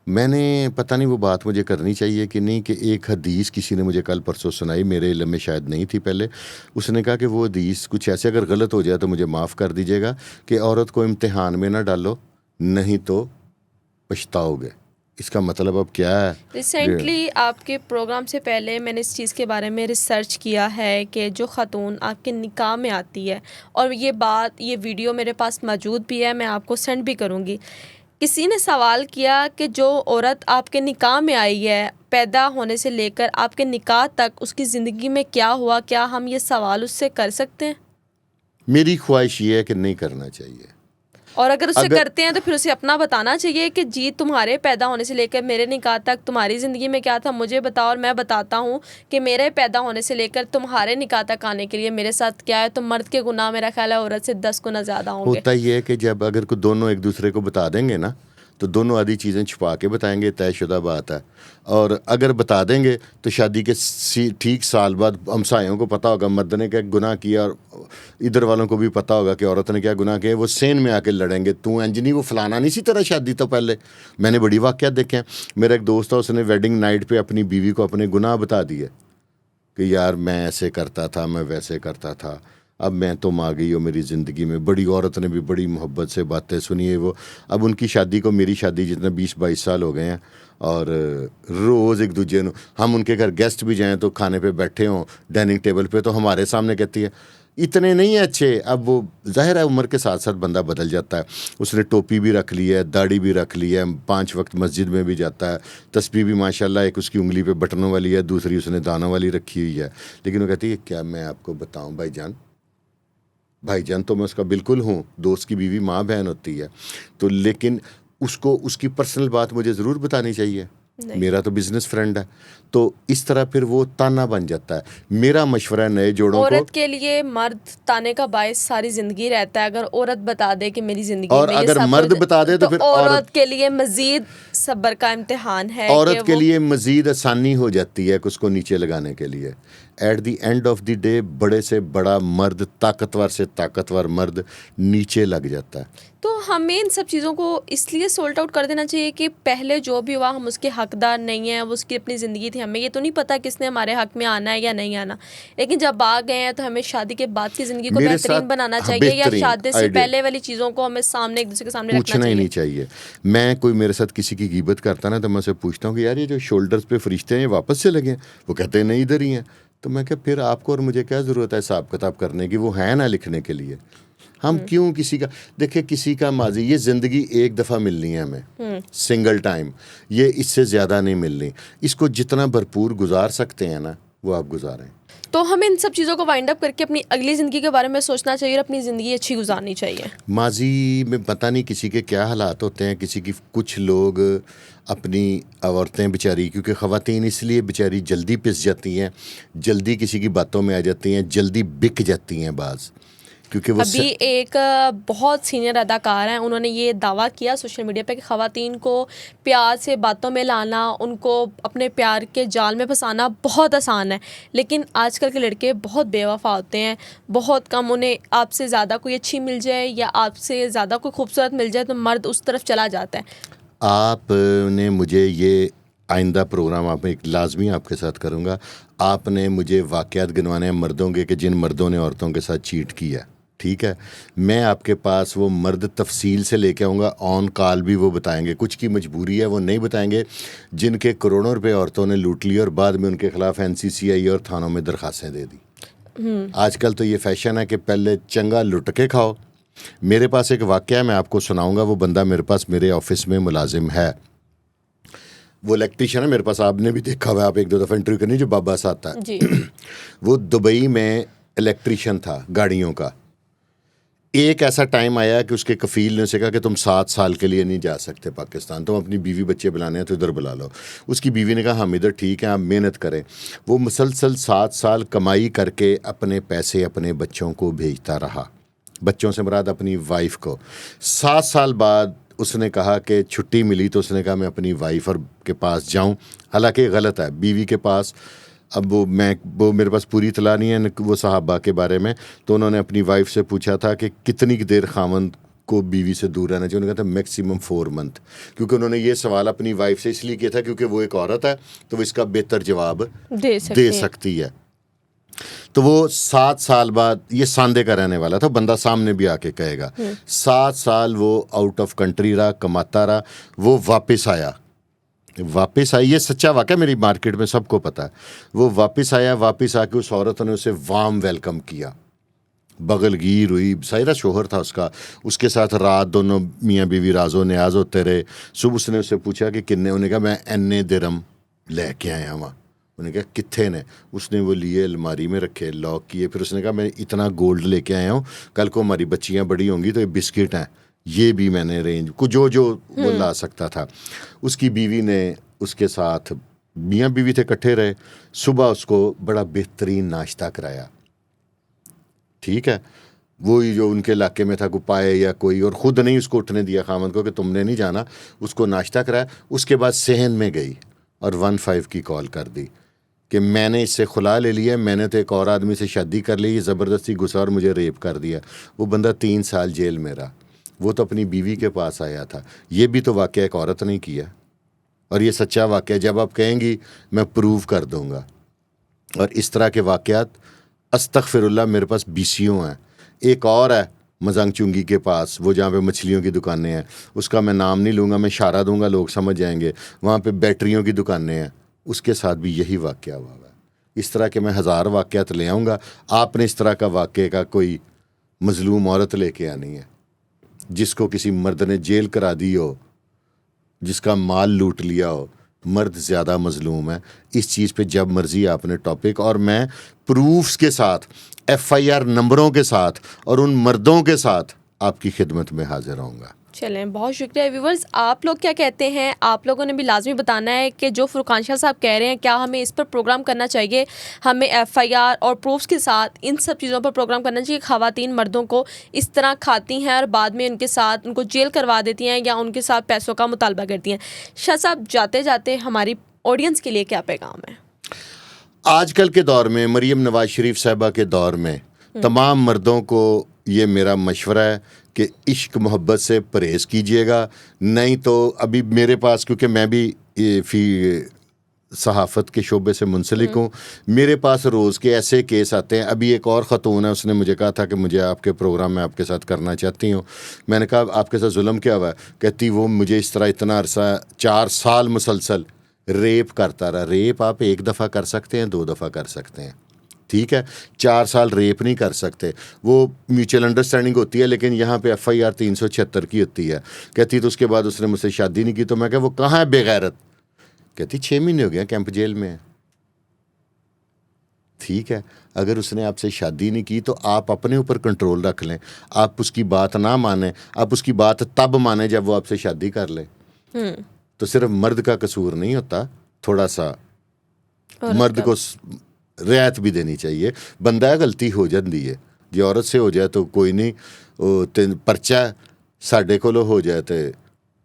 मैंने पता नहीं वो बात मुझे करनी चाहिए कि नहीं, कि एक हदीस किसी ने मुझे कल परसों सुनाई, मेरे इल्म में शायद नहीं थी पहले। उसने कहा कि वो हदीस कुछ ऐसे, अगर गलत हो जाए तो मुझे माफ़ कर दीजिएगा, कि औरत को इम्तिहान में ना डालो, नहीं तो पछताओगे। इसका मतलब अब क्या है? रिसेंटली आपके प्रोग्राम से पहले मैंने इस चीज़ के बारे में रिसर्च किया है कि जो ख़ातून आपके निकाह में आती है, और ये वीडियो मेरे पास मौजूद भी है, मैं आपको सेंड भी करूँगी। किसी ने सवाल किया कि जो औरत आपके निकाह में आई है, पैदा होने से लेकर आपके निकाह तक उसकी ज़िंदगी में क्या हुआ, क्या हम ये सवाल उससे कर सकते हैं? मेरी ख्वाहिश ये है कि नहीं करना चाहिए। और अगर उससे करते हैं तो फिर उसे अपना बताना चाहिए कि जी तुम्हारे पैदा होने से लेकर मेरे निकाह तक तुम्हारी ज़िंदगी में क्या था, मुझे बताओ और मैं बताता हूँ कि मेरे पैदा होने से लेकर तुम्हारे निकाह तक आने के लिए मेरे साथ क्या है। तो मर्द के गुनाह मेरा ख्याल है औरत से 10 गुना ज़्यादा होंगे। होता ये है कि जब अगर को दोनों एक दूसरे को बता देंगे ना, तो दोनों आधी चीज़ें छुपा के बताएंगे, तयशुदा बात है। और अगर बता देंगे तो शादी के ठीक साल बाद हमसायों को पता होगा मर्द ने क्या गुनाह किया, और इधर वालों को भी पता होगा कि औरत ने क्या गुनाह किया। वो सेन में आके लड़ेंगे, तू अंजनी वो फलाना नहीं सी तरह शादी तो पहले। मैंने बड़ी वाक़यात देखे हैं। मेरा एक दोस्त था, उसने वेडिंग नाइट पे अपनी बीवी को अपने गुनाह बता दिए कि यार मैं ऐसे करता था, मैं वैसे करता था, अब मैं तुम आ गई हो मेरी ज़िंदगी में। बड़ी औरत ने भी बड़ी मोहब्बत से बातें सुनी है वो। अब उनकी शादी को मेरी शादी जितना 20-22 साल हो गए हैं, और रोज़ एक दूजे ਨੂੰ हम उनके घर गेस्ट भी जाएं तो खाने पे बैठे हों डाइनिंग टेबल पे, तो हमारे सामने कहती है इतने नहीं है अच्छे। अब वो ज़ाहिर है उम्र के साथ साथ बंदा बदल जाता है। उसने टोपी भी रख ली है, दाढ़ी भी रख ली है, 5 वक्त मस्जिद में भी जाता है, तस्बीह भी माशाल्लाह एक उसकी उंगली पे बटनों वाली है, दूसरी उसने दानों वाली रखी हुई है। लेकिन वो कहती है क्या मैं आपको बताऊँ भाईजान तो मैं उसका बिल्कुल हूँ, दोस्त की बीवी माँ बहन होती है तो, लेकिन उसको उसकी पर्सनल बात मुझे ज़रूर बतानी चाहिए, मेरा तो बिजनेस फ्रेंड है। तो इस तरह फिर वो ताना बन जाता है। मेरा मशवरा है नए जोड़ों को, औरत के लिए मर्द ताने का बायस सारी जिंदगी रहता है। अगर औरत बता दे कि मेरी जिंदगी और में ये अगर सब मर्द कुछ, बता दे तो फिर औरत के लिए मजीद सब्र का इम्तिहान है। औरत के लिए मजीद आसानी हो जाती है कि उसको नीचे लगाने के लिए। At the end of the day बड़े से बड़ा मर्द, ताकतवर से ताकतवर मर्द नीचे लग जाता है। तो हमें इन सब चीज़ों को इसलिए सोल्ट आउट कर देना चाहिए कि पहले जो भी हुआ हम उसके हकदार नहीं हैं, वो उसकी अपनी ज़िंदगी थी, हमें ये तो नहीं पता किसने हमारे हक में आना है या नहीं आना। लेकिन जब आ गए हैं तो हमें शादी के बाद की ज़िंदगी को बेहतरीन बनाना चाहिए, या शादी से पहले वाली चीज़ों को हमें सामने एक दूसरे के सामने पूछना ही नहीं चाहिए। मैं कोई मेरे साथ किसी की गीबत करता ना तो मैं उसे पूछता हूँ कि यार ये जो शोल्डर्स पे फरिश्ते हैं ये वापस से लगे हैं? वो कहते हैं नहीं इधर ही हैं। तो मैं क्या फिर आपको और मुझे क्या ज़रूरत है हिसाब किताब करने की? वो है ना लिखने के लिए। हम क्यों किसी का देखिए, किसी का माजी, ये ज़िंदगी एक दफ़ा मिलनी है हमें, सिंगल टाइम, ये इससे ज़्यादा नहीं मिलनी। इसको जितना भरपूर गुजार सकते हैं ना वो आप गुजारें। तो हमें इन सब चीज़ों को वाइंड अप करके अपनी अगली ज़िंदगी के बारे में सोचना चाहिए और अपनी ज़िंदगी अच्छी गुजारनी चाहिए। माजी में पता नहीं किसी के क्या हालात होते हैं, किसी की, कुछ लोग अपनी औरतें बेचारी, क्योंकि ख़वातीन इसलिए बेचारी जल्दी पिस जाती हैं, जल्दी किसी की बातों में आ जाती हैं, जल्दी बिक जाती हैं बाज़, क्योंकि वो अभी एक बहुत सीनियर अदाकार हैं, उन्होंने ये दावा किया सोशल मीडिया पे कि ख़वातीन को प्यार से बातों में लाना, उनको अपने प्यार के जाल में फंसाना बहुत आसान है, लेकिन आजकल के लड़के बहुत बेवफा होते हैं। बहुत कम उन्हें आपसे ज़्यादा कोई अच्छी मिल जाए या आपसे ज़्यादा कोई खूबसूरत मिल जाए तो मर्द उस तरफ चला जाता है। आपने मुझे ये आइंदा प्रोग्राम आप एक लाजमी आपके साथ करूँगा, आपने मुझे वाक़यात गिनवाने हैं मर्दों के कि जिन मर्दों ने औरतों के साथ चीट किया, ठीक है। मैं आपके पास वो मर्द तफसील से लेके आऊँगा, ऑन कॉल भी वो बताएंगे। कुछ की मजबूरी है वो नहीं बताएंगे, जिनके करोड़ों रुपए औरतों ने लूट लिए और बाद में उनके खिलाफ NCCI और थानों में दरखास्तें दे दी। आजकल तो ये फैशन है कि पहले चंगा लुट के खाओ। मेरे पास एक वाक़या मैं आपको सुनाऊंगा। वो बंदा मेरे पास मेरे ऑफिस में मुलाजिम है, वो इलेक्ट्रीशियन है मेरे पास, आपने भी देखा हुआ, आप एक दो दफ़ा इंटरव्यू करनी, जो बाबा से आता है जी। वो दुबई में इलेक्ट्रीशियन था गाड़ियों का। एक ऐसा टाइम आया कि उसके कफ़ील ने उसे कहा कि तुम 7 साल के लिए नहीं जा सकते पाकिस्तान, तुम अपनी बीवी बच्चे बुलाने हैं तो इधर बुला लो। उसकी बीवी ने कहा हम इधर ठीक है, आप मेहनत करें। वो मुसलसल 7 साल कमाई करके अपने पैसे अपने बच्चों को भेजता रहा, बच्चों से मुराद अपनी वाइफ को। 7 साल बाद उसने कहा कि छुट्टी मिली तो उसने कहा मैं अपनी वाइफ और के पास जाऊं। हालांकि गलत है, बीवी के पास, अब वो मेरे पास पूरी इतला नहीं है वो सहाबा के बारे में, तो उन्होंने अपनी वाइफ से पूछा था कि कितनी देर खामंद को बीवी से दूर रहना चाहिए। उन्होंने कहा था मैक्सिमम 4 मंथ, क्योंकि उन्होंने ये सवाल अपनी वाइफ से इसलिए किया था क्योंकि वो एक औरत है तो वो इसका बेहतर जवाब दे सकती है। तो वो 7 साल बाद, ये सांदे का रहने वाला था, बंदा सामने भी आके कहेगा, 7 साल वो आउट ऑफ कंट्री रहा, कमाता रहा। वो वापस आया, ये सच्चा वाक़या मेरी मार्केट में सबको पता है। वो वापस आया, वापस आके उस औरत ने उसे वार्म वेलकम किया, बगलगीर हुई, साहिरा शोहर था उसका, उसके साथ रात दोनों मियाँ बीवी राजो न्याज होते रहे। सुबह उसने उससे पूछा कि किन्ने, उन्होंने कहा मैं एने दिरहम लेके आया वहाँ। उन्होंने कहा कित्थे ने, उसने वो लिए अलमारी में रखे, लॉक किए। फिर उसने कहा मैं इतना गोल्ड लेके आया हूँ, कल को हमारी बच्चियाँ बड़ी होंगी तो ये बिस्किट हैं, ये भी मैंने रेंज को जो वो ला सकता था। उसकी बीवी ने उसके साथ, मियाँ बीवी थे, इकट्ठे रहे। सुबह उसको बड़ा बेहतरीन नाश्ता कराया, ठीक है, वही जो उनके इलाके में था, को पाए या कोई, और ख़ुद नहीं उसको उठने दिया खामन को कि तुमने नहीं जाना, उसको नाश्ता कराया। उसके बाद सहन में गई और 15 की कॉल कर दी कि मैंने इससे खुला ले लिया, मैंने तो एक और आदमी से शादी कर ली, ज़बरदस्ती घुसा और मुझे रेप कर दिया। वो बंदा 3 साल जेल में रहा। वो तो अपनी बीवी के पास आया था। ये भी तो वाक़या एक औरत ने किया, और ये सच्चा वाक़या, जब आप कहेंगी मैं प्रूव कर दूंगा। और इस तरह के वाक़यात अस्तगफिरुल्लाह मेरे पास 20 हैं। एक और है मजंग चुंगी के पास, वो जहाँ पे मछलियों की दुकानें हैं, उसका मैं नाम नहीं लूँगा, मैं इशारा दूंगा लोग समझ जाएंगे। वहाँ पे बैटरियों की दुकानें हैं, उसके साथ भी यही वाक़या हुआ है। इस तरह के मैं 1000 वाक़यात ले आऊँगा। आपने इस तरह का वाक़े का कोई मजलूम औरत लेके आनी है, जिसको किसी मर्द ने जेल करा दी हो, जिसका माल लूट लिया हो। मर्द ज़्यादा मजलूम है। इस चीज़ पे जब मर्ज़ी आपने टॉपिक, और मैं प्रूफ्स के साथ, FIR नंबरों के साथ और उन मर्दों के साथ आपकी खिदमत में हाजिर रहूँगा। चलें, बहुत शुक्रिया। व्यूवर्स, आप लोग क्या कहते हैं? आप लोगों ने भी लाजमी बताना है कि जो फुरकान शाह साहब कह रहे हैं, क्या हमें इस पर प्रोग्राम करना चाहिए? हमें FIR और प्रूफ्स के साथ इन सब चीज़ों पर प्रोग्राम करना चाहिए। ख़वातीन मर्दों को इस तरह खाती हैं और बाद में उनके साथ उनको जेल करवा देती हैं या उनके साथ पैसों का मुतालबा करती हैं। शाह साहब, जाते जाते हमारी ऑडियंस के लिए क्या पैगाम है? आजकल के दौर में, मरीम नवाज शरीफ साहिबा के दौर में, तमाम मर्दों को ये मेरा मशवरा है कि इश्क मोहब्बत से परहेज़ कीजिएगा। नहीं तो अभी मेरे पास, क्योंकि मैं भी सहाफ़त के शोबे से मुंसलिक हूँ, मेरे पास रोज़ के ऐसे केस आते हैं। अभी एक और ख़तून है, उसने मुझे कहा था कि मुझे आपके प्रोग्राम में आपके साथ करना चाहती हूँ। मैंने कहा आपके साथ जुल्म क्या हुआ है? कहती वो मुझे इस तरह इतना अरसा 4 साल मुसलसल रेप करता रहा। रेप आप 1 दफ़ा कर सकते हैं, 2 दफ़ा कर सकते हैं, ठीक है, 4 साल रेप नहीं कर सकते। वो म्यूचुअल अंडरस्टैंडिंग होती है, लेकिन यहाँ पे FIR 376 की होती है। कहती तो उसके बाद उसने मुझसे शादी नहीं की। तो मैं कहा वो कहाँ है बेगैरत? कहती 6 महीने हो गए कैंप जेल में है। ठीक है, अगर उसने आपसे शादी नहीं की तो आप अपने ऊपर कंट्रोल रख लें। आप उसकी बात ना माने, आप उसकी बात तब माने जब वो आपसे शादी कर ले। तो सिर्फ मर्द का कसूर नहीं होता, थोड़ा सा मर्द को रियायत भी देनी चाहिए। बंदा गलती हो जाती है, ਜੇ ਔਰਤ ਸੇ ਹੋ ਜਾਏ तो कोई नहीं, परचा ਸਾਡੇ ਕੋਲੋਂ ਹੋ ਜਾਏ तो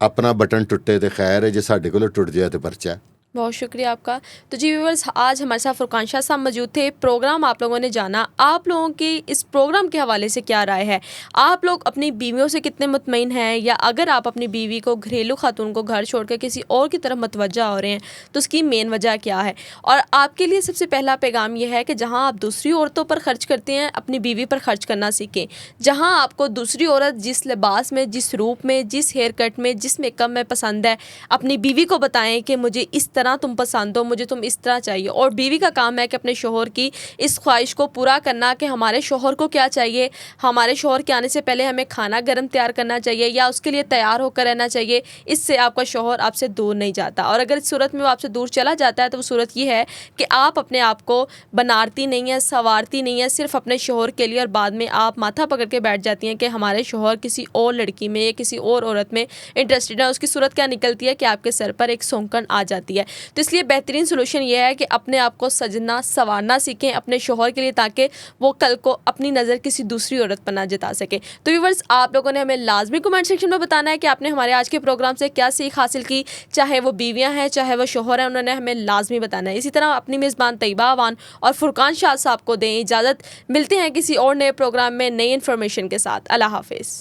अपना बटन टुटे तो खैर है, जे ਸਾਡੇ ਕੋਲੋਂ टुट जाए तो परचा। बहुत शुक्रिया आपका। तो जी व्यूअर्स, आज हमारे साथ फुरकान शाह साहब मौजूद थे। प्रोग्राम आप लोगों ने जाना, आप लोगों की इस प्रोग्राम के हवाले से क्या राय है? आप लोग अपनी बीवियों से कितने मुतमईन हैं, या अगर आप अपनी बीवी को, घरेलू खातून को घर छोड़ कर किसी और की तरफ मतवज्जा हो रहे हैं तो उसकी मेन वजह क्या है? और आपके लिए सबसे पहला पैगाम यह है कि जहाँ आप दूसरी औरतों पर खर्च करते हैं, अपनी बीवी पर खर्च करना सीखें। जहाँ आपको दूसरी औरत जिस लिबास में, जिस रूप में, जिस हेयर कट में, जिस मेकअप में पसंद है, अपनी बीवी को बताएं कि मुझे इस तरह तुम पसंद हो, मुझे तुम इस तरह चाहिए। और बीवी का काम है कि अपने शोहर की इस ख्वाहिश को पूरा करना कि हमारे शोहर को क्या चाहिए। हमारे शोहर के आने से पहले हमें खाना गर्म तैयार करना चाहिए या उसके लिए तैयार होकर रहना चाहिए। इससे आपका शोहर आपसे दूर नहीं जाता, और अगर इस सूरत में वो आपसे दूर चला जाता है तो वो सूरत ये है कि आप अपने आप को बनारती नहीं है, संवारती नहीं है सिर्फ अपने शोहर के लिए, और बाद में आप माथा पकड़ के बैठ जाती हैं कि हमारे शोहर किसी और लड़की में या किसी और औरत में इंटरेस्टेड है। उसकी सूरत क्या निकलती है कि आपके सर पर एक सौंकन आ जाती है। तो इसलिए बेहतरीन सोल्यूशन ये है कि अपने आप को सजना संवारना सीखें अपने शोहर के लिए, ताकि वो कल को अपनी नज़र किसी दूसरी औरत पर ना जता सके। तो व्यूअर्स, आप लोगों ने हमें लाजमी कमेंट सेक्शन में बताना है कि आपने हमारे आज के प्रोग्राम से क्या सीख हासिल की, चाहे वो बीवियां हैं चाहे वो शोहर हैं, उन्होंने हमें लाजमी बताना है। इसी तरह अपनी मेज़बान तैयबा अवान और फुरकान शाह साहब को दें इजाज़त। मिलते हैं किसी और नए प्रोग्राम में नई इन्फॉर्मेशन के साथ। अल्लाह हाफिज़।